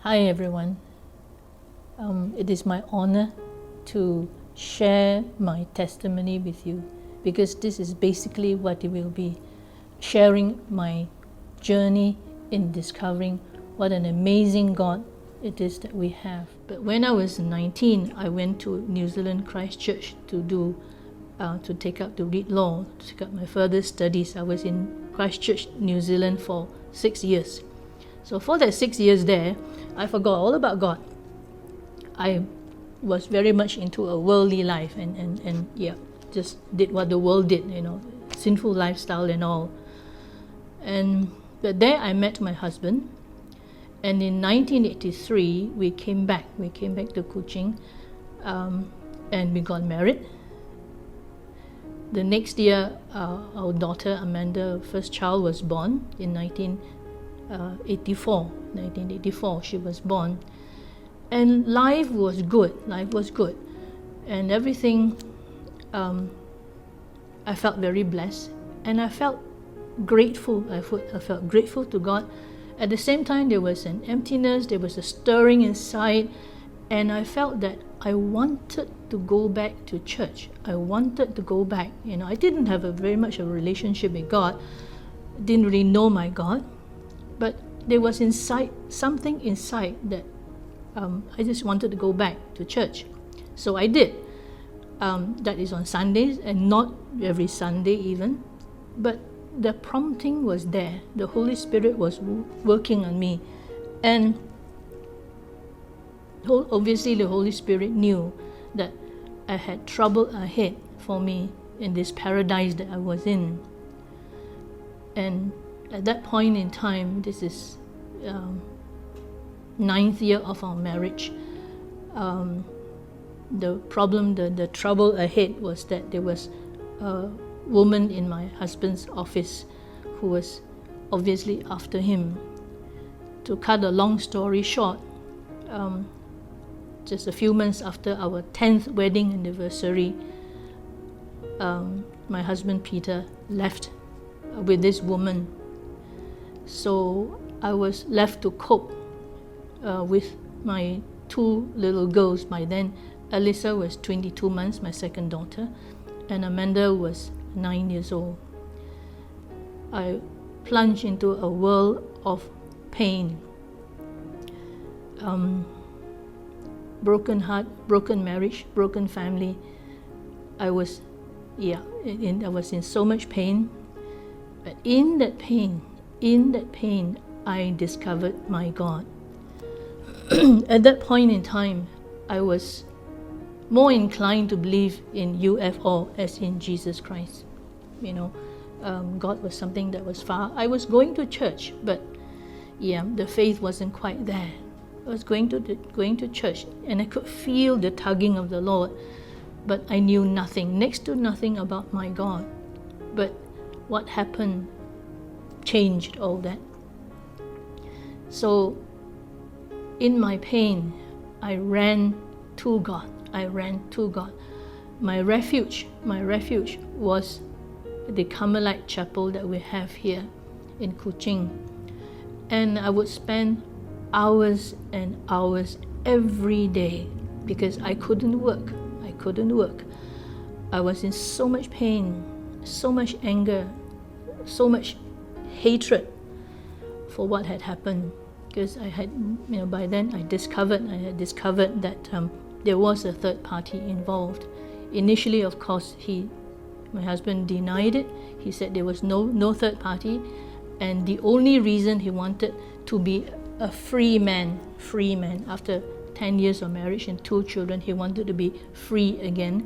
Hi everyone. It is my honor to share my testimony with you because this is basically what it will be, sharing my journey in discovering what an amazing God it is that we have. But when I was 19, I went to New Zealand Christchurch to read law, to take up my further studies. I was in Christchurch, New Zealand for 6 years. So for that 6 years there, I forgot all about God. I was very much into a worldly life and just did what the world did, sinful lifestyle and all. But there I met my husband, and in 1983 we came back to Kuching, and we got married. The next year, our daughter Amanda, first child, was born in 1984 she was born, and life was good, and everything. I felt very blessed, and I felt grateful. I felt grateful to God. At the same time, there was an emptiness, there was a stirring inside, and I felt that I wanted to go back to church. I wanted to go back. I didn't have very much of a relationship with God, didn't really know my God, but there was something inside that I just wanted to go back to church. So I did. That is on Sundays, and not every Sunday even, but the prompting was there. The Holy Spirit was working on me, and obviously the Holy Spirit knew that I had trouble ahead for me in this paradise that I was in. And at that point in time, this is 9th year of our marriage, the trouble ahead was that there was a woman in my husband's office who was obviously after him. To cut a long story short, just a few months after our 10th wedding anniversary, my husband Peter left with this woman. So I was left to cope with my 2 little girls. By then, Alyssa was 22 months, my second daughter, and Amanda was 9 years old. I plunged into a world of pain. Broken heart, broken marriage, broken family. I was in so much pain. But in that pain, I discovered my God. At that point in time, I was more inclined to believe in UFO, as in Jesus Christ. God was something that was far. I was going to church, but the faith wasn't quite there. I was going to church, and I could feel the tugging of the Lord, but I knew nothing, next to nothing about my God. But what happened changed all that. So in my pain, I ran to God. My refuge was the Carmelite chapel that we have here in Kuching. And I would spend hours and hours every day because I couldn't work. I was in so much pain, so much anger, so much hatred for what had happened, because I had, by then I had discovered that there was a third party involved. Initially, of course, my husband denied it. He said there was no third party, and the only reason he wanted to be a free man after 10 years of marriage and 2 children, he wanted to be free again,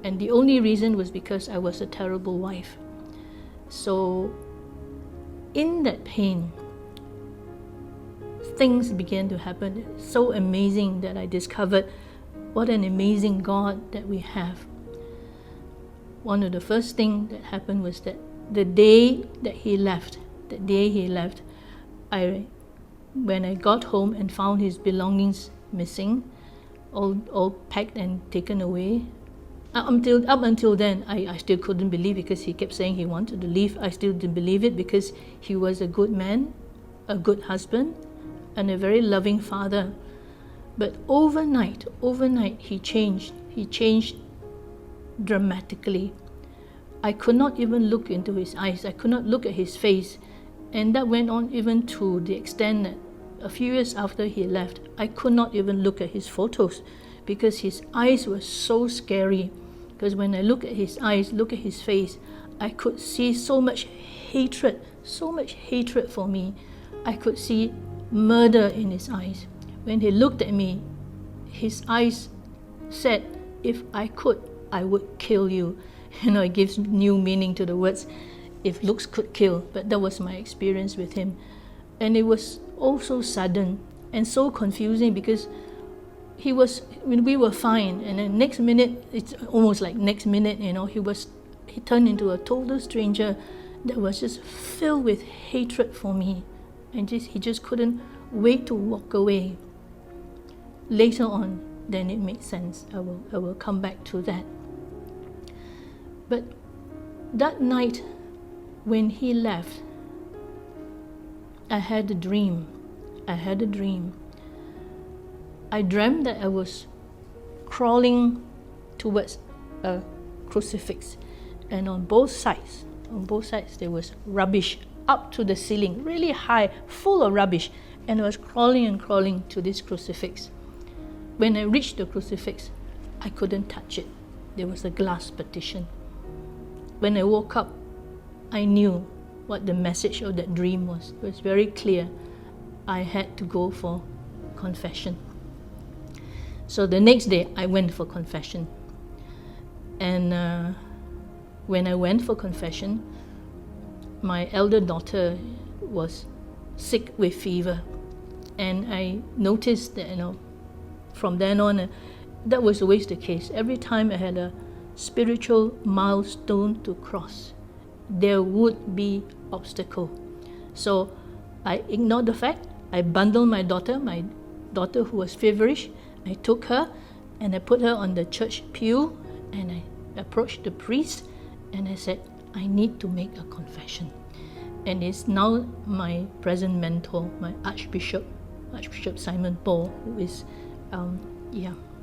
and the only reason was because I was a terrible wife. So in that pain, things began to happen. It's so amazing that I discovered what an amazing God that we have. One of the first things that happened was that the day he left, when I got home and found his belongings missing, all packed and taken away. Up until then, I still couldn't believe, because he kept saying he wanted to leave. I still didn't believe it, because he was a good man, a good husband, and a very loving father. But overnight, he changed. He changed dramatically. I could not even look into his eyes. I could not look at his face. And that went on even to the extent that a few years after he left, I could not even look at his photos because his eyes were so scary. Because when I look at his eyes, look at his face, I could see so much hatred for me. I could see murder in his eyes. When he looked at me, his eyes said, if I could, I would kill you. It gives new meaning to the words, if looks could kill. But that was my experience with him. And it was all so sudden and so confusing because we were fine, and then next minute, it's almost like next minute, he turned into a total stranger that was just filled with hatred for me. And he just couldn't wait to walk away. Later on, then it made sense. I will come back to that. But that night when he left, I had a dream. I dreamt that I was crawling towards a crucifix, and on both sides there was rubbish up to the ceiling, really high, full of rubbish, and I was crawling to this crucifix. When I reached the crucifix, I couldn't touch it. There was a glass partition. When I woke up, I knew what the message of that dream was. It was very clear. I had to go for confession. So the next day, I went for confession. And when I went for confession, my elder daughter was sick with fever. And I noticed that, from then on, that was always the case. Every time I had a spiritual milestone to cross, there would be obstacle. So I ignored the fact. I bundled my daughter who was feverish. I took her and I put her on the church pew, and I approached the priest and I said, I need to make a confession. And it's now my present mentor, my Archbishop Simon Paul, who is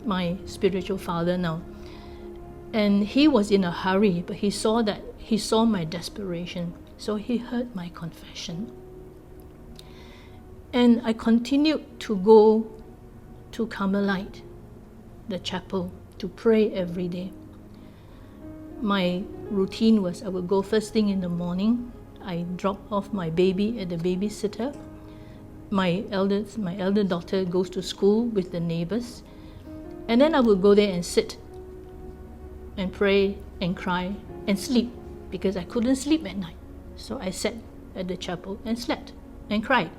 my spiritual father now. And he was in a hurry, but he saw my desperation. So he heard my confession. And I continued to go to Carmelite, the chapel, to pray every day. My routine was I would go first thing in the morning. I drop off my baby at the babysitter. My elder daughter goes to school with the neighbors. And then I would go there and sit and pray and cry and sleep, because I couldn't sleep at night. So I sat at the chapel and slept and cried.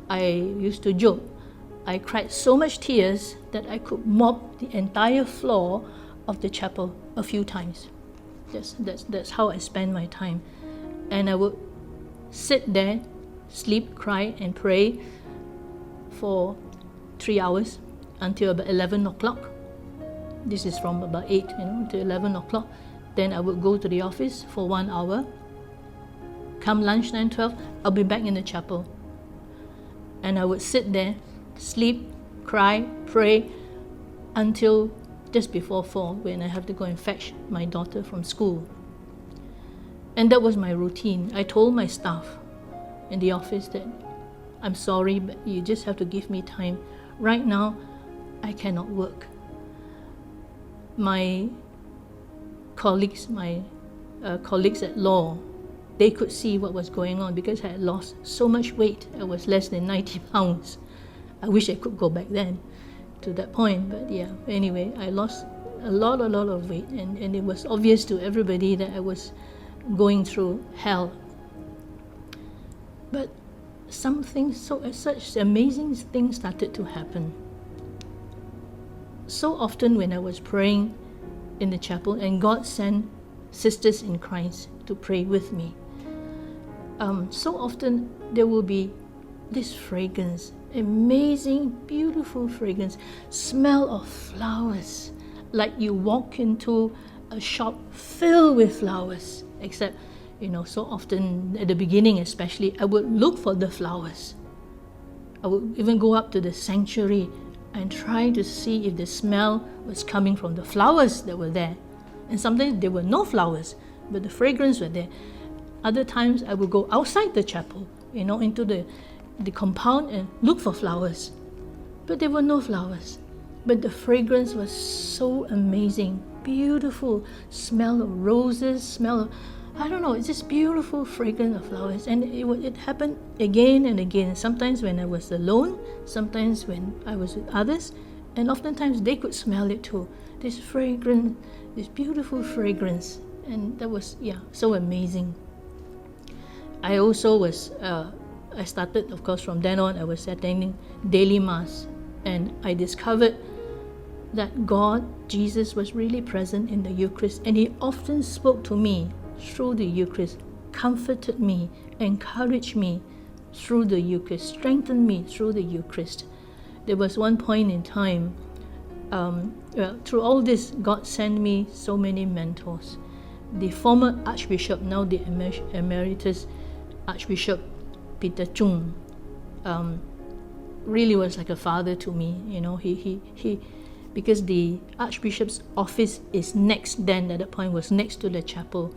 I used to joke. I cried so much tears that I could mop the entire floor of the chapel a few times. That's how I spend my time. And I would sit there, sleep, cry, and pray for 3 hours until about 11 o'clock. This is from about 8, to 11 o'clock. Then I would go to the office for 1 hour. Come lunchtime, 12, I'll be back in the chapel. And I would sit there, sleep, cry, pray, until just before 4, when I have to go and fetch my daughter from school. And that was my routine. I told my staff in the office that I'm sorry, but you just have to give me time. Right now, I cannot work. My colleagues at law, they could see what was going on because I had lost so much weight. I was less than 90 pounds. I wish I could go back then to that point, but yeah, anyway, I lost a lot of weight, and it was obvious to everybody that I was going through hell. But such amazing things started to happen. So often when I was praying in the chapel, and God sent sisters in Christ to pray with me, so often there will be this fragrance, amazing, beautiful fragrance, smell of flowers, like you walk into a shop filled with flowers. Except, so often at the beginning especially, I would look for the flowers. I would even go up to the sanctuary and try to see if the smell was coming from the flowers that were there. And sometimes there were no flowers, but the fragrance were there. Other times I would go outside the chapel, into the compound and look for flowers. But there were no flowers. But the fragrance was so amazing, beautiful smell of roses, smell of, I don't know, it's just beautiful fragrance of flowers. And it happened again and again. Sometimes when I was alone, sometimes when I was with others, and oftentimes they could smell it too. This fragrance, this beautiful fragrance. And that was, so amazing. I also was, I started, of course, from then on, I was attending daily Mass. And I discovered that God, Jesus, was really present in the Eucharist. And He often spoke to me through the Eucharist, comforted me, encouraged me through the Eucharist, strengthened me through the Eucharist. There was one point in time, through all this, God sent me so many mentors. The former Archbishop, now the Emeritus Archbishop Peter Chung, really was like a father to me. He because the Archbishop's office is next, then at that point was next to the chapel,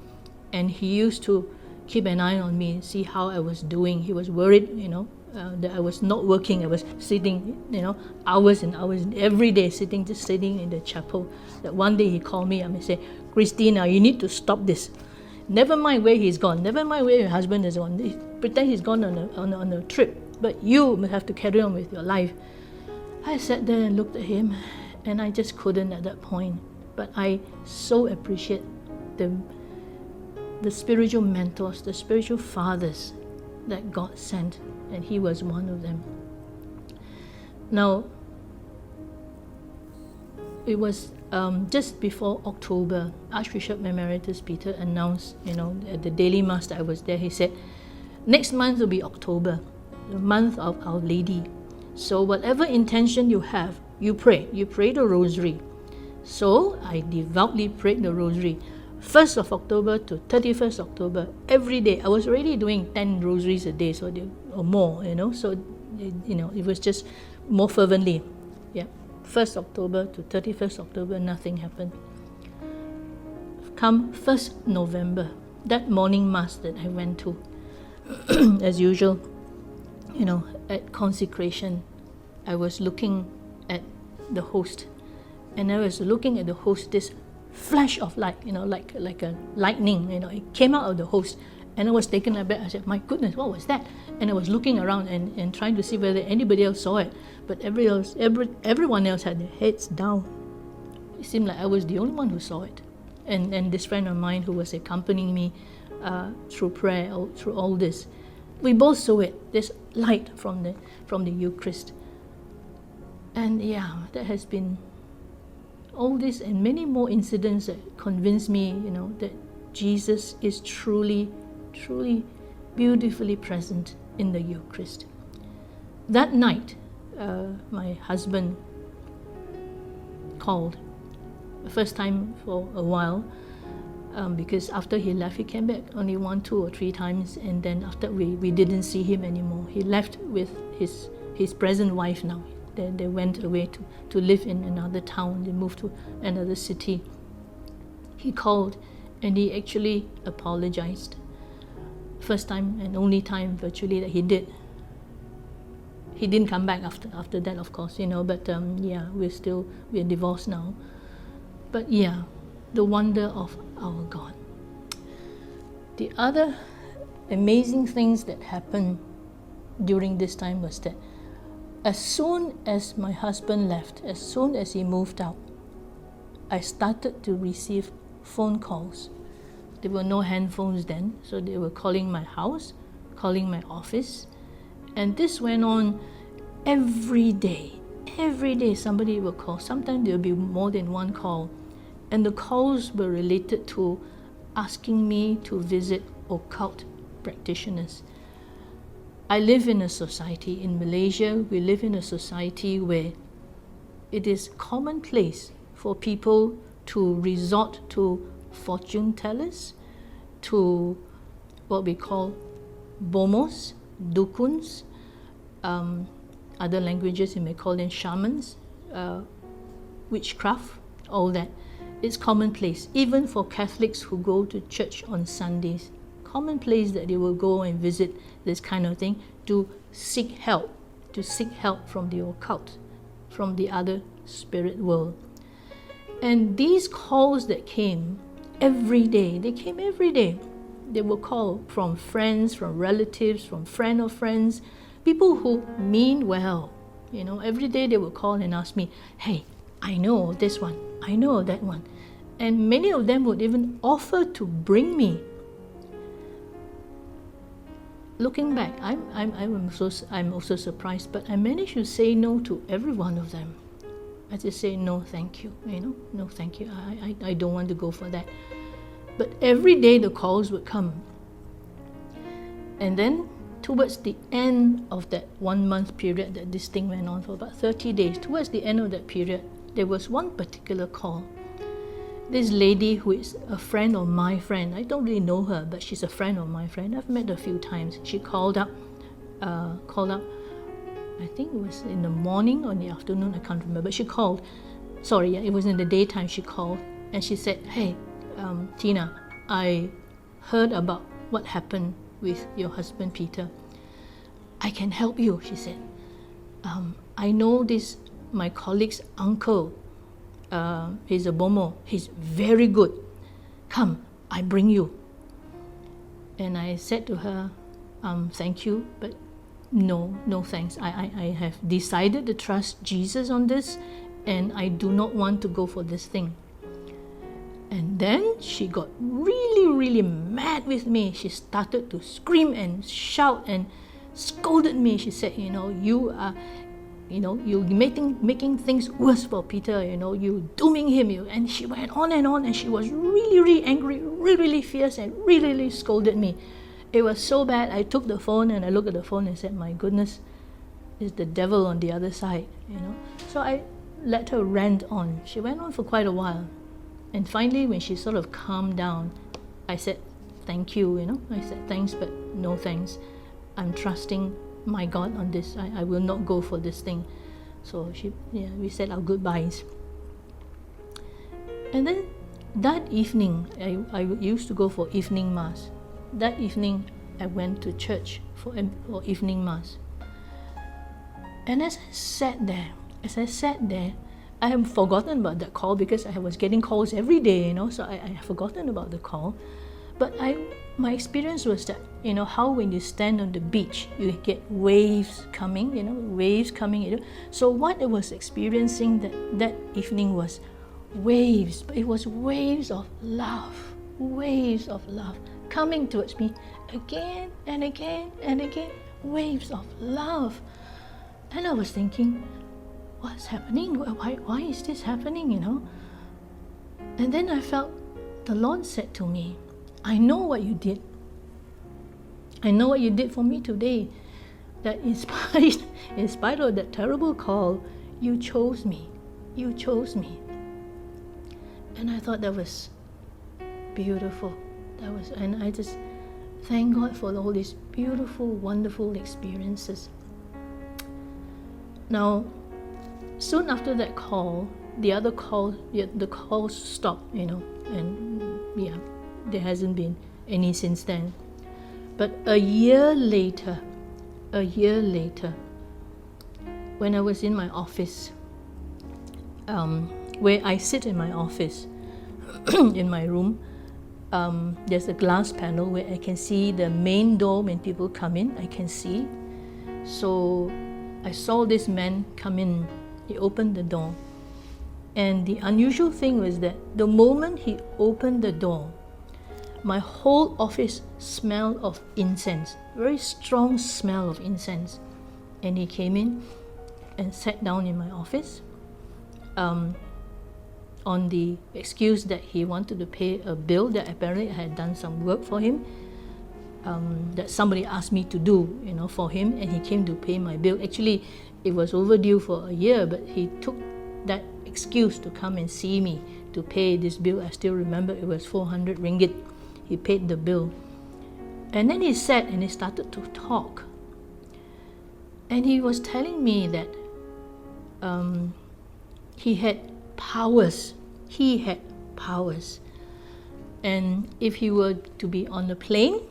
and he used to keep an eye on me, see how I was doing. He was worried, that I was not working. I was sitting, hours and hours every day, just sitting in the chapel. That one day he called me and he said, "Christina, you need to stop this. Never mind where he's gone. Never mind where your husband is gone. Pretend he's gone on a trip, but you must have to carry on with your life." I sat there and looked at him, and I just couldn't at that point. But I so appreciate the spiritual mentors, the spiritual fathers that God sent, and he was one of them. Now, it was just before October, Archbishop Emeritus Peter announced, at the daily Mass that I was there, he said, next month will be October, the month of Our Lady. So whatever intention you have, you pray the rosary. So I devoutly prayed the rosary. 1st of October to 31st October, every day. I was already doing 10 rosaries a day, or more, so, it was just more fervently. 1st October to 31st October, nothing happened. Come 1st November, that morning Mass that I went to, as usual, at consecration, I was looking at the host, and I was looking at the host, this flash of light, like a lightning, it came out of the host, and I was taken aback. I said, my goodness, what was that? And I was looking around and trying to see whether anybody else saw it, but everyone else had their heads down. It seemed like I was the only one who saw it. And this friend of mine who was accompanying me through prayer, through all this, we both saw it, this light from the Eucharist. And that has been all this and many more incidents that convinced me, that Jesus is truly, truly beautifully present in the Eucharist. That night, my husband called, the first time for a while, because after he left, he came back only 1, 2, or 3 times, and then after we didn't see him anymore. He left with his present wife now. They went away to live in another town. They moved to another city. He called and he actually apologized. First time and only time virtually that he did. He didn't come back after that, of course, but we're divorced now. But the wonder of our God. The other amazing things that happened during this time was that as soon as my husband left, as soon as he moved out, I started to receive phone calls. There were no handphones then, so they were calling my house, calling my office, and this went on every day. Every day somebody would call. Sometimes there would be more than one call, and the calls were related to asking me to visit occult practitioners. I live in a society in Malaysia. We live in a society where it is commonplace for people to resort to fortune tellers, to what we call bomos, dukuns, other languages you may call them shamans, witchcraft, all that. It's commonplace, even for Catholics who go to church on Sundays. Commonplace that they will go and visit this kind of thing to seek help from the occult, from the other spirit world. And these calls that came every day, they came every day. They were called from friends, from relatives, from friend of friends, people who mean well. Every day they would call and ask me, hey, I know this one, I know that one. And many of them would even offer to bring me. Looking back, I'm also surprised, but I managed to say no to every one of them. I just say, no, thank you, no, thank you. I don't want to go for that. But every day the calls would come. And then towards the end of that 1 month period that this thing went on for about 30 days, towards the end of that period, there was one particular call. This lady who is a friend of my friend, I don't really know her, but she's a friend of my friend. I've met her a few times. She called up, I think it was in the morning or in the afternoon, I can't remember, but she called. It was in the daytime she called, and she said, hey, Tina, I heard about what happened with your husband Peter. I can help you, she said. I know this, my colleague's uncle, he's a Bomo, he's very good. Come, I bring you. And I said to her, thank you, but no thanks. I have decided to trust Jesus on this, and I do not want to go for this thing. And then she got really mad with me. She started to scream and shout and scolded me. She said, you are, you're making things worse for Peter, you're dooming him. And she went on, and she was really angry, really fierce, and really scolded me. It was so bad. I took the phone and I looked at the phone and said, my goodness, it's the devil on the other side, So I let her rant on. She went on for quite a while. And finally, when she sort of calmed down, I said, thank you, I said, thanks, but no thanks. I'm trusting my God on this. I will not go for this thing. So we said our goodbyes. And then that evening, I used to go for evening mass. That evening, I went to church for evening mass. And as I sat there, I have forgotten about that call because I was getting calls every day, so I have forgotten about the call. But my experience was that, how when you stand on the beach, you get waves coming, waves coming. So what I was experiencing that evening was waves, but it was waves of love coming towards me again and again and again, waves of love. And I was thinking, what's happening? Why is this happening, And then I felt the Lord said to me, I know what you did. I know what you did for me today. That in spite of that terrible call, you chose me. You chose me. And I thought that was beautiful. And I just thank God for all these beautiful, wonderful experiences. Now, soon after that call, the calls stopped, and there hasn't been any since then. But a year later, when I was in my office, where I sit in my office, in my room, there's a glass panel where I can see the main door when people come in, I can see. So I saw this man come in. He opened the door. And the unusual thing was that the moment he opened the door, my whole office smelled of incense, very strong smell of incense. And he came in and sat down in my office on the excuse that he wanted to pay a bill that apparently I had done some work for him, that somebody asked me to do, for him, and he came to pay my bill. Actually, it was overdue for a year, but he took that excuse to come and see me to pay this bill. I still remember it was 400 ringgit. He paid the bill. And then he sat and he started to talk. And he was telling me that he had powers. He had powers. And if he were to be on the plane,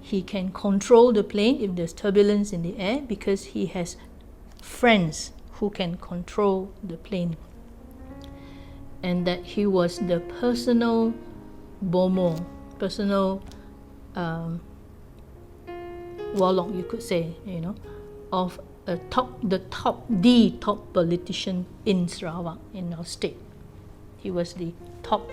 he can control the plane if there's turbulence in the air, because he has friends who can control the plane. And that he was the personal bomo, personal warlock, you could say, of the top politician in Sarawak, in our state. He was the top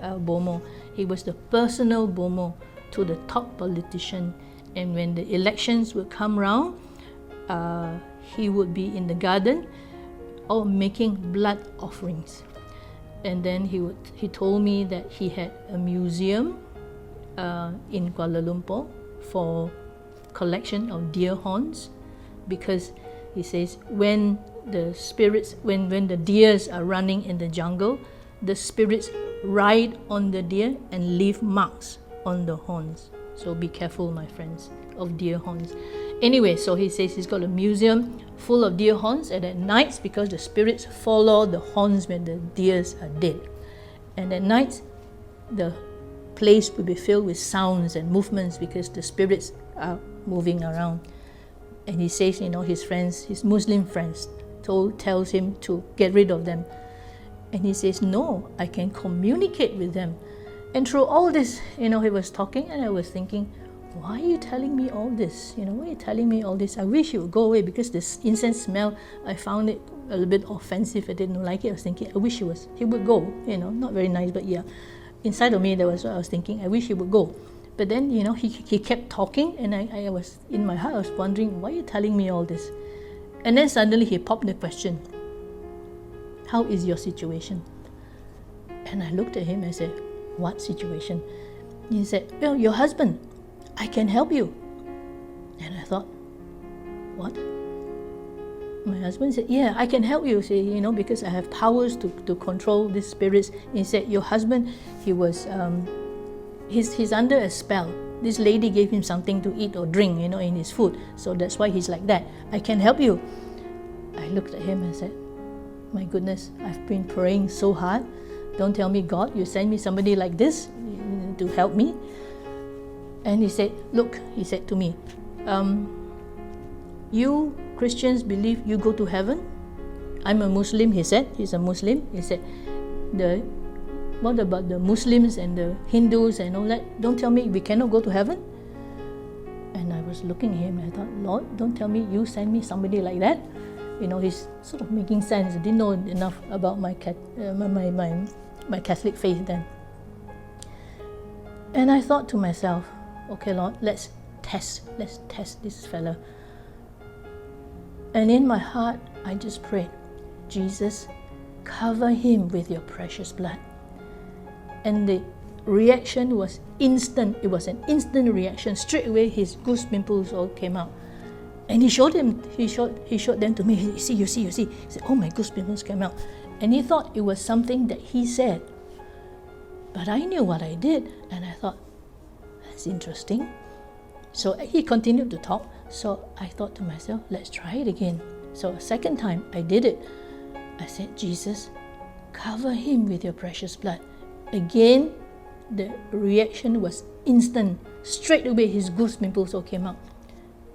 bomo. He was the personal bomo to the top politician. And when the elections would come round, he would be in the garden or making blood offerings. And then he told me that he had a museum in Kuala Lumpur for collection of deer horns, because he says when the spirits, when the deers are running in the jungle, the spirits ride on the deer and leave marks on the horns. So be careful, my friends, of deer horns. Anyway, so he says he's got a museum full of deer horns, and at nights, because the spirits follow the horns when the deers are dead, and at night the place will be filled with sounds and movements because the spirits are moving around. And he says, his friends, his Muslim friends, tells him to get rid of them. And he says, no, I can communicate with them. And through all this, he was talking, and I was thinking, why are you telling me all this? Why are you telling me all this? I wish it would go away, because this incense smell, I found it a little bit offensive. I didn't like it. I was thinking, I wish he would go. Not very nice, but yeah. Inside of me, that was what I was thinking. I wish he would go. But then, he kept talking, and I was, in my heart, I was wondering, why are you telling me all this? And then suddenly he popped the question, how is your situation? And I looked at him and I said, what situation? He said, well, your husband, I can help you. And I thought, what? My husband said, yeah, I can help you, because I have powers to control these spirits. He said, your husband, he was, he's under a spell. This lady gave him something to eat or drink, in his food. So that's why he's like that. I can help you. I looked at him and said, my goodness, I've been praying so hard. Don't tell me, God, you send me somebody like this to help me. And he said, look, he said to me, you Christians believe you go to heaven? I'm a Muslim, he said. He's a Muslim. He said, what about the Muslims and the Hindus and all that? Don't tell me we cannot go to heaven? And I was looking at him and I thought, Lord, don't tell me you send me somebody like that. He's sort of making sense. I didn't know enough about my Catholic faith then. And I thought to myself, okay, Lord, let's test this fella. And in my heart, I just prayed, Jesus, cover him with your precious blood. And the reaction was instant. It was an instant reaction. Straight away, his goose pimples all came out. And he showed them to me. You see. He said, oh, my goose pimples came out. And he thought it was something that he said. But I knew what I did, and I thought, that's interesting. So he continued to talk. So I thought to myself, let's try it again. So a second time, I did it. I said, Jesus, cover him with your precious blood. Again, the reaction was instant. Straight away, his goose pimples all came out.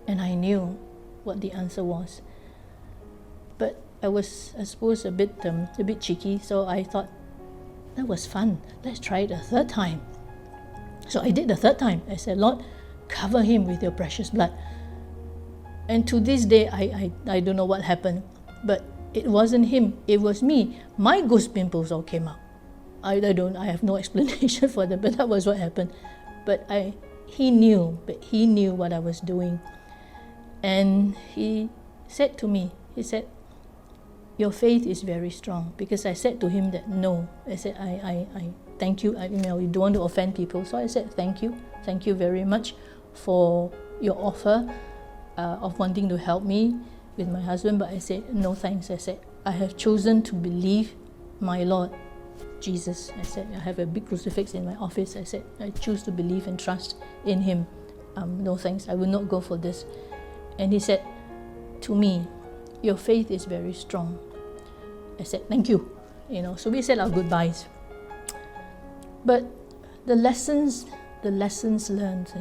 And I knew what the answer was. But I was, I suppose, a bit cheeky, so I thought, that was fun. Let's try it a third time. So I did the third time. I said, Lord, cover him with your precious blood. And to this day, I don't know what happened, but it wasn't him, it was me. My goose pimples all came out. I have no explanation for that, but that was what happened. But he knew what I was doing. And he said to me, he said, your faith is very strong. Because I said to him that no. I said, I thank you. You don't want to offend people. So I said, thank you very much for your offer of wanting to help me with my husband. But I said, no thanks. I said, I have chosen to believe my Lord Jesus. I said, I have a big crucifix in my office. I said, I choose to believe and trust in him. No thanks, I will not go for this. And he said, to me, your faith is very strong. I said, thank you. So we said our goodbyes. But the lessons learned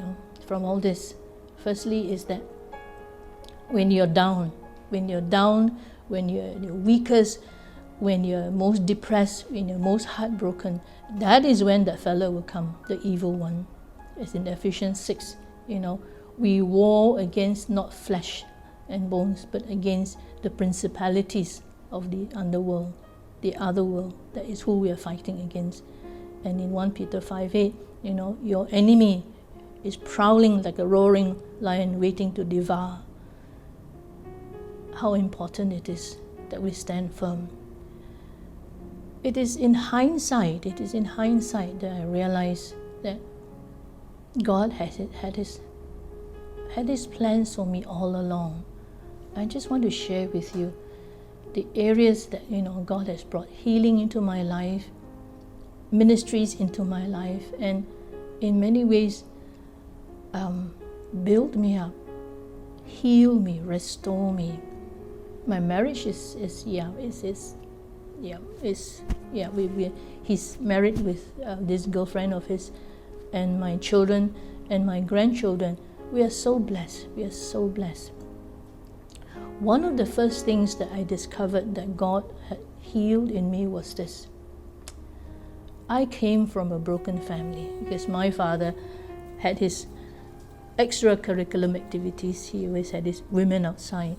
from all this, firstly, is that when you're down, when you're at your weakest, when you're most depressed, when you're most heartbroken, that is when that fellow will come, the evil one. As in Ephesians 6, we war against not flesh and bones, but against the principalities of the underworld, the other world. That is who we are fighting against. And in 1 Peter 5:8, your enemy is prowling like a roaring lion waiting to devour. How important it is that we stand firm. It is in hindsight that I realize that God had his plans for me all along. I just want to share with you the areas that God has brought healing into my life, ministries into my life, and in many ways build me up, heal me, restore me. My marriage he's married with this girlfriend of his, and my children and my grandchildren. We are so blessed. One of the first things that I discovered that God had healed in me was this. I came from a broken family because my father had his extracurricular activities. He always had his women outside.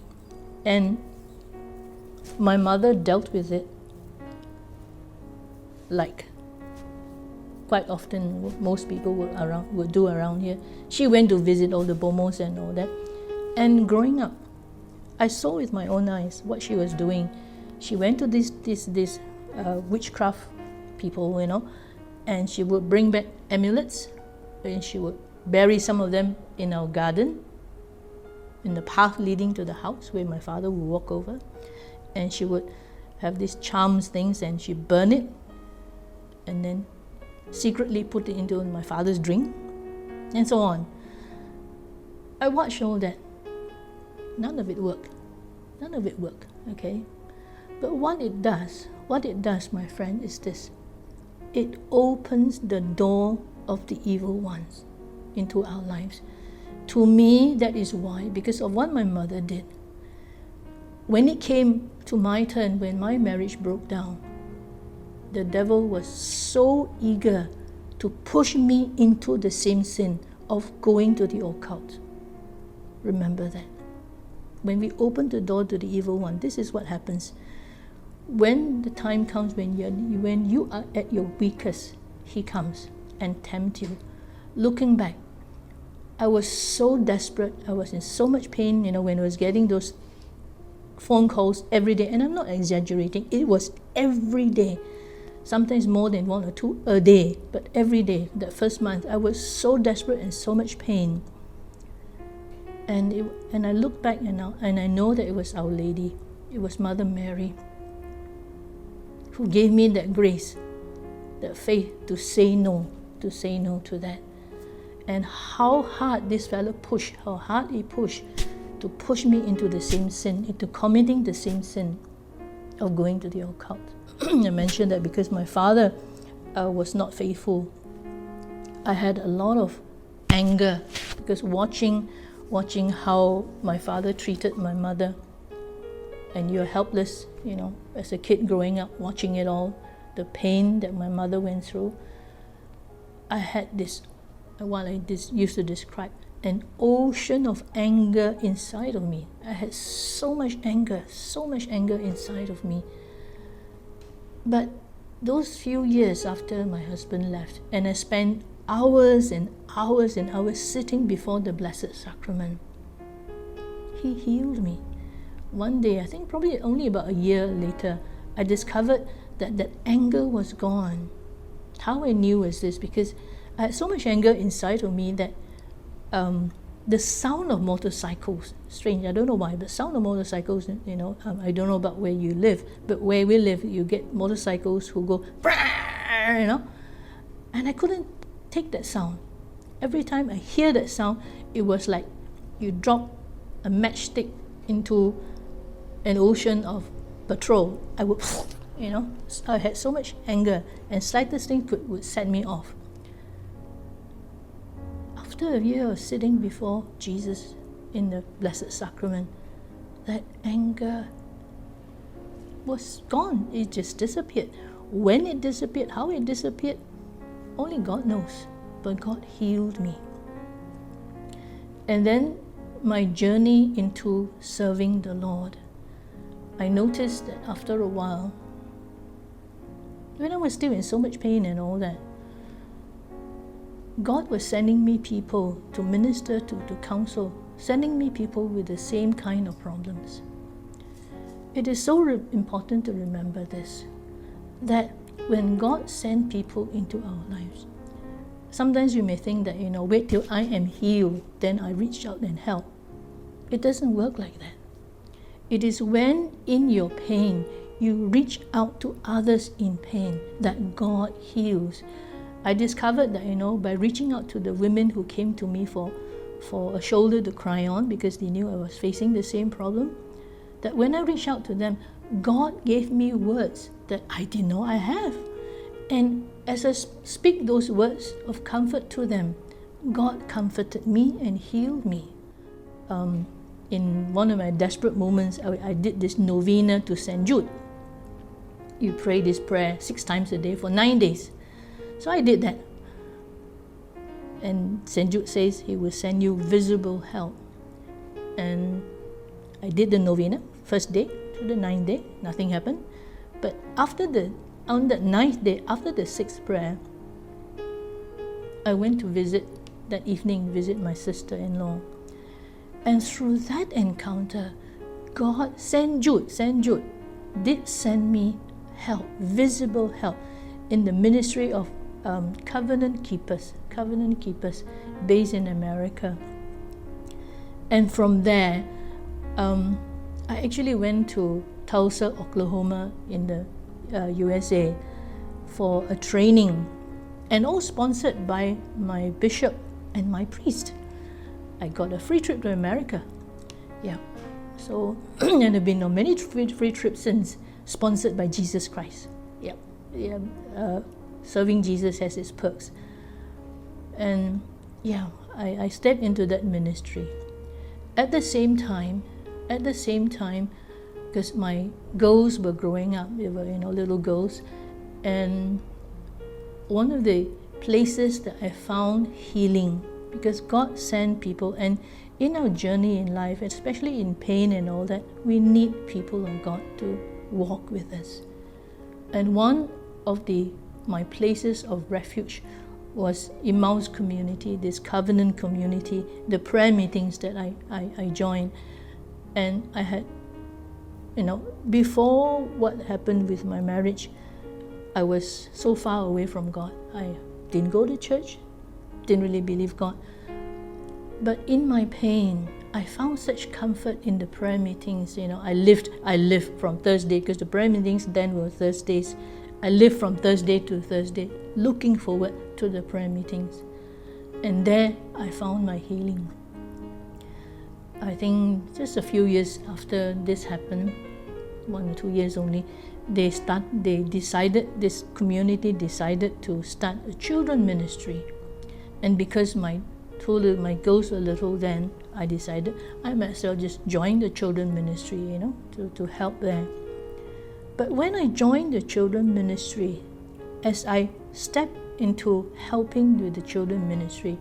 And my mother dealt with it like quite often most people would do around here. She went to visit all the bomos and all that. And growing up, I saw with my own eyes what she was doing. She went to this witchcraft people, and she would bring back amulets, and she would bury some of them in our garden, in the path leading to the house where my father would walk over, and she would have these charms things, and she burn it, and then secretly put it into my father's drink, and so on. I watched all that. None of it worked, okay? But what it does, my friend, is this. It opens the door of the evil ones into our lives. To me, that is why, because of what my mother did. When it came to my turn, when my marriage broke down, the devil was so eager to push me into the same sin of going to the occult. Remember that. When we open the door to the evil one, this is what happens. When the time comes when you are at your weakest, he comes and tempts you. Looking back, I was so desperate. I was in so much pain, when I was getting those phone calls every day. And I'm not exaggerating. It was every day. Sometimes more than 1 or 2 a day, but every day. That first month, I was so desperate and so much pain. And I look back and I know that it was Our Lady. It was Mother Mary who gave me that grace, that faith to say no to that. And how hard this fellow pushed, to push me into the same sin, into committing the same sin of going to the occult. I mentioned that because my father was not faithful. I had a lot of anger because watching how my father treated my mother, and you're helpless, as a kid growing up, watching it all, the pain that my mother went through. I had this, what I used to describe, an ocean of anger inside of me. I had so much anger inside of me. But those few years after my husband left, and I spent hours and hours and hours sitting before the Blessed Sacrament, he healed me. One day, I think probably only about a year later, I discovered that anger was gone. How I knew was this, because I had so much anger inside of me that the sound of motorcycles, strange, I don't know why, but sound of motorcycles, I don't know about where you live, but where we live, you get motorcycles who go, and I couldn't take that sound. Every time I hear that sound, it was like you drop a matchstick into an ocean of petrol. I would, I had so much anger, and slightest thing would set me off. After a year of sitting before Jesus in the Blessed Sacrament, that anger was gone. It just disappeared. When it disappeared, how it disappeared, only God knows. But God healed me. And then my journey into serving the Lord, I noticed that after a while, when I was still in so much pain and all that, God was sending me people to minister to counsel, sending me people with the same kind of problems. It is so important to remember this, that when God sends people into our lives, sometimes you may think that, wait till I am healed, then I reach out and help. It doesn't work like that. It is when in your pain, you reach out to others in pain that God heals. I discovered that, by reaching out to the women who came to me for a shoulder to cry on because they knew I was facing the same problem, that when I reached out to them, God gave me words that I didn't know I have. And as I speak those words of comfort to them, God comforted me and healed me. In one of my desperate moments, I did this novena to St. Jude. You pray this prayer 6 times a day for 9 days. So I did that. And St. Jude says he will send you visible help. And I did the novena, first day to the 9th day, nothing happened. But on the 9th day, after the 6th prayer, I went to visit my sister-in-law. And through that encounter, God, St. Jude did send me help, visible help, in the ministry of covenant keepers based in America. And from there, I actually went to Tulsa, Oklahoma in the USA for a training, and all sponsored by my bishop and my priest. I got a free trip to America. Yeah. So, and there have been many free trips since, sponsored by Jesus Christ. Yeah. Serving Jesus has its perks. And I stepped into that ministry. At the same time, because my girls were growing up, they were little girls, and one of the places that I found healing, because God sent people, and in our journey in life, especially in pain and all that, we need people of God to walk with us. And one of my places of refuge was Emmaus community, this covenant community, the prayer meetings that I joined. And I had, before what happened with my marriage, I was so far away from God. I didn't go to church, didn't really believe God. But in my pain, I found such comfort in the prayer meetings. I lived from Thursday, because the prayer meetings then were Thursdays. I lived from Thursday to Thursday, looking forward to the prayer meetings. And there I found my healing. I think just a few years after this happened, 1 or 2 years only, this community decided to start a children ministry. And because my girls were little then, I decided I might as well just join the children ministry, to help there. But when I joined the children ministry, as I stepped into helping with the children ministry,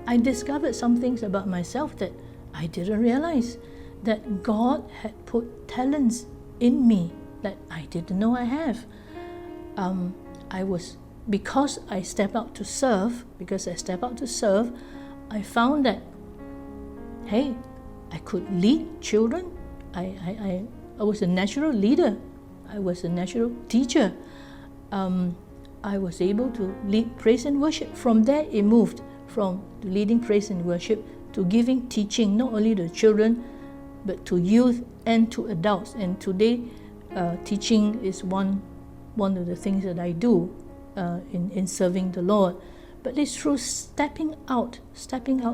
I discovered some things about myself that I didn't realize, that God had put talents in me that I didn't know I have. Because I stepped out to serve, I found that, hey, I could lead children. I was a natural leader. I was a natural teacher. I was able to lead praise and worship. From there, it moved from leading praise and worship to giving teaching, not only to children, but to youth and to adults. And today, teaching is one of the things that I do in serving the Lord. But it's through stepping out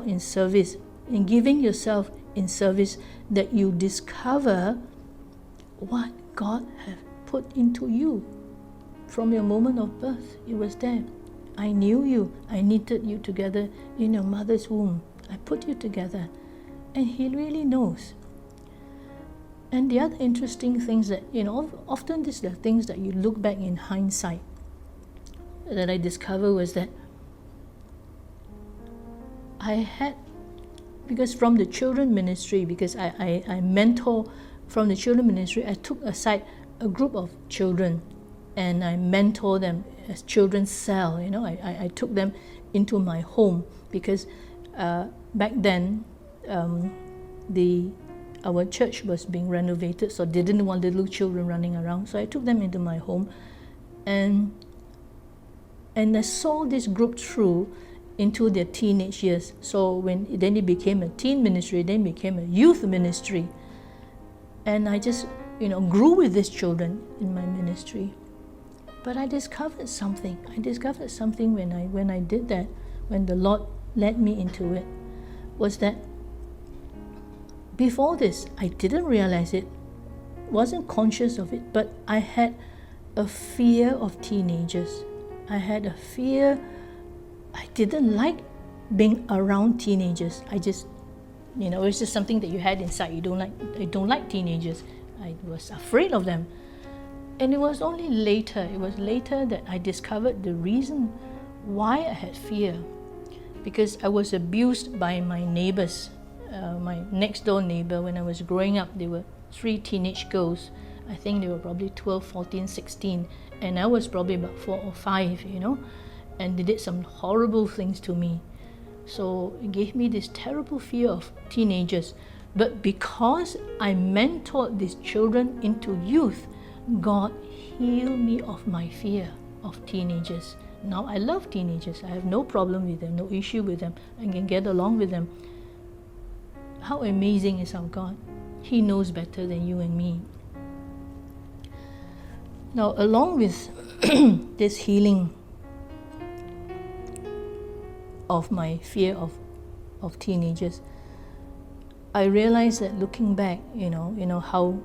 in service, in giving yourself in service that you discover what God has put into you. From your moment of birth, it was there. I knew you. I knitted you together in your mother's womb. I put you together. And He really knows. And the other interesting things that, often these are things that you look back in hindsight, that I discovered was that I had, because from the children ministry, because I mentor from the children ministry, I took aside a group of children and I mentor them as children's cell. I took them into my home because back then our church was being renovated, so they didn't want little children running around. So I took them into my home, and I saw this group through into their teenage years. So then it became a teen ministry, then became a youth ministry, and I just grew with these children in my ministry. But I discovered something. When I did that, when the Lord led me into it, was that before this, I didn't realize it, wasn't conscious of it, but I had a fear of teenagers. I had a fear. I didn't like being around teenagers. I just, it's just something that you had inside. I don't like teenagers. I was afraid of them. And it was later that I discovered the reason why I had fear. Because I was abused by my neighbors. My next door neighbor, when I was growing up, there were 3 teenage girls. I think they were probably 12, 14, 16, and I was probably about 4 or 5, and they did some horrible things to me. So it gave me this terrible fear of teenagers. But because I mentored these children into youth, God healed me of my fear of teenagers. Now I love teenagers. I have no problem with them, no issue with them. I can get along with them. How amazing is our God? He knows better than you and me. Now, along with this healing of my fear of teenagers, I realized that looking back, how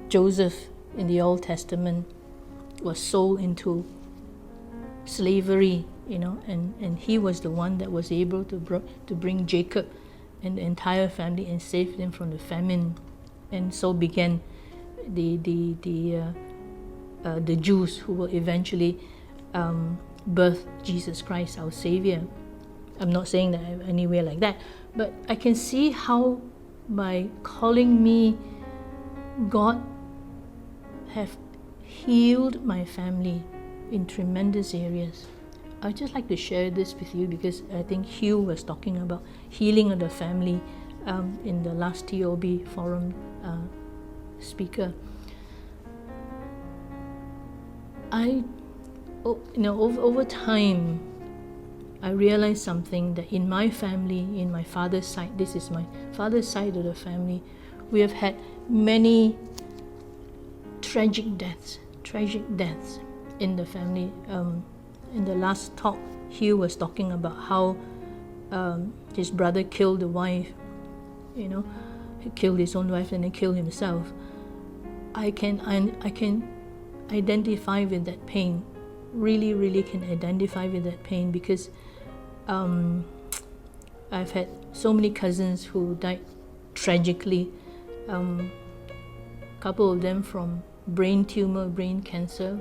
Joseph in the Old Testament was sold into slavery, and he was the one that was able to bring Jacob and the entire family and save them from the famine, and so began the Jews who will eventually birth Jesus Christ, our Savior. I'm not saying that I'm anywhere like that, but I can see how by calling me, God have healed my family in tremendous areas. I'd just like to share this with you because I think Hugh was talking about healing of the family in the last TOB forum speaker. Over time, I realized something, that in my family, in my father's side, this is my father's side of the family, we have had many tragic deaths in the family. In the last talk, Hugh was talking about how his brother killed the wife. He killed his own wife and then killed himself. I can identify with that pain. Really can identify with that pain because I've had so many cousins who died tragically. A couple of them from brain tumor, brain cancer.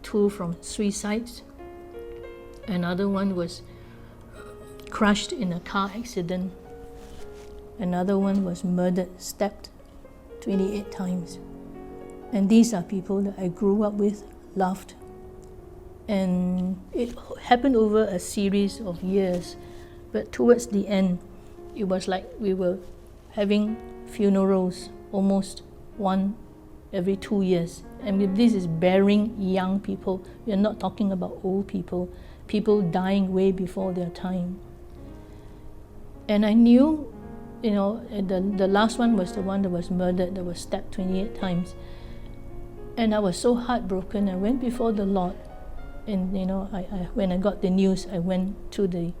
2 from suicides. Another one was crushed in a car accident. Another one was murdered, stabbed 28 times. And these are people that I grew up with, loved. And it happened over a series of years. But towards the end, it was like we were having funerals almost one every 2 years. And this is burying young people. We are not talking about old people dying way before their time. And I knew, the last one was the one that was murdered, that was stabbed 28 times. And I was so heartbroken. I went before the Lord. And, when I got the news, I went to the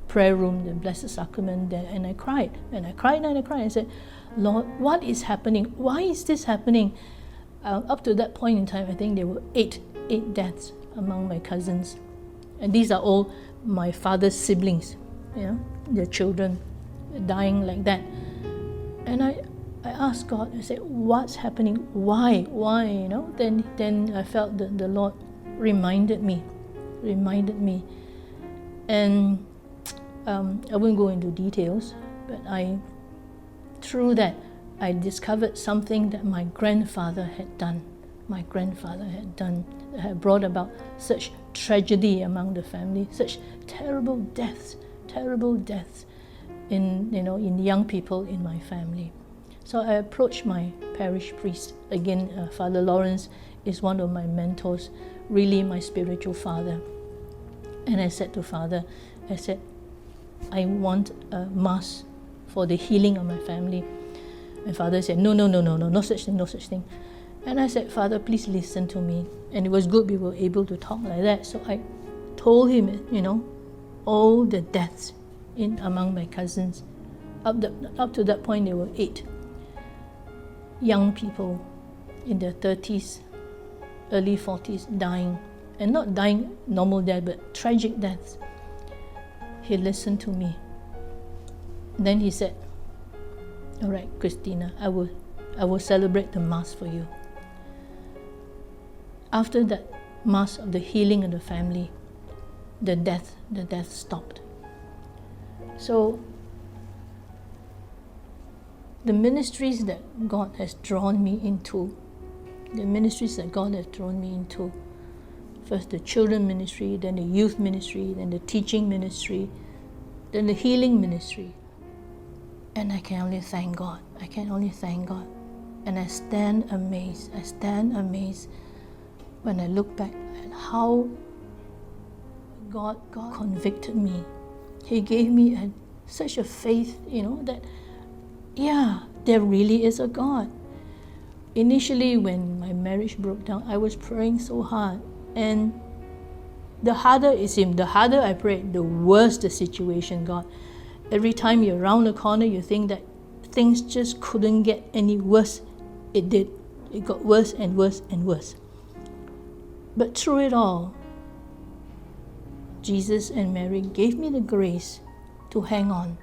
prayer room, the Blessed Sacrament there, and I cried, and I cried, and I cried. I said, Lord, what is happening? Why is this happening? Up to that point in time, I think there were eight deaths among my cousins. And these are all my father's siblings, their children dying like that. And I asked God, I said, what's happening? Why? Then I felt that the Lord reminded me. And I won't go into details, but through that, I discovered something that my grandfather had done. That had brought about such tragedy among the family, such terrible deaths in young people in my family. So I approached my parish priest. Again, Father Lawrence is one of my mentors, really my spiritual father. And I said to Father, I want a mass for the healing of my family. And Father said, no such thing. And I said, Father, please listen to me. And it was good we were able to talk like that. So I told him, all the deaths among my cousins. Up to that point, there were 8 young people in their 30s, early 40s, dying. And not dying normal death, but tragic deaths. He listened to me. Then he said, all right, Christina, I will celebrate the Mass for you. After that Mass of the healing of the family, the death stopped. So the ministries that God has drawn me into, first the children ministry, then the youth ministry, then the teaching ministry, then the healing ministry. And I can only thank God. And I stand amazed when I look back at how God convicted me. He gave me such a faith, that, there really is a God. Initially, when my marriage broke down, I was praying so hard. And the harder it seemed, the harder I prayed, the worse the situation got. Every time you're around the corner, you think that things just couldn't get any worse. It did. It got worse and worse and worse. But through it all, Jesus and Mary gave me the grace to hang on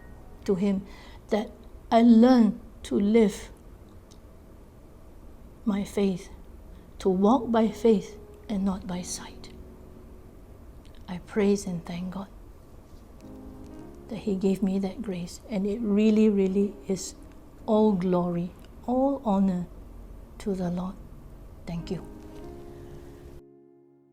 to Him, that I learned to live my faith, to walk by faith and not by sight. I praise and thank God that He gave me that grace, and it really, really is all glory, all honor to the Lord. Thank you.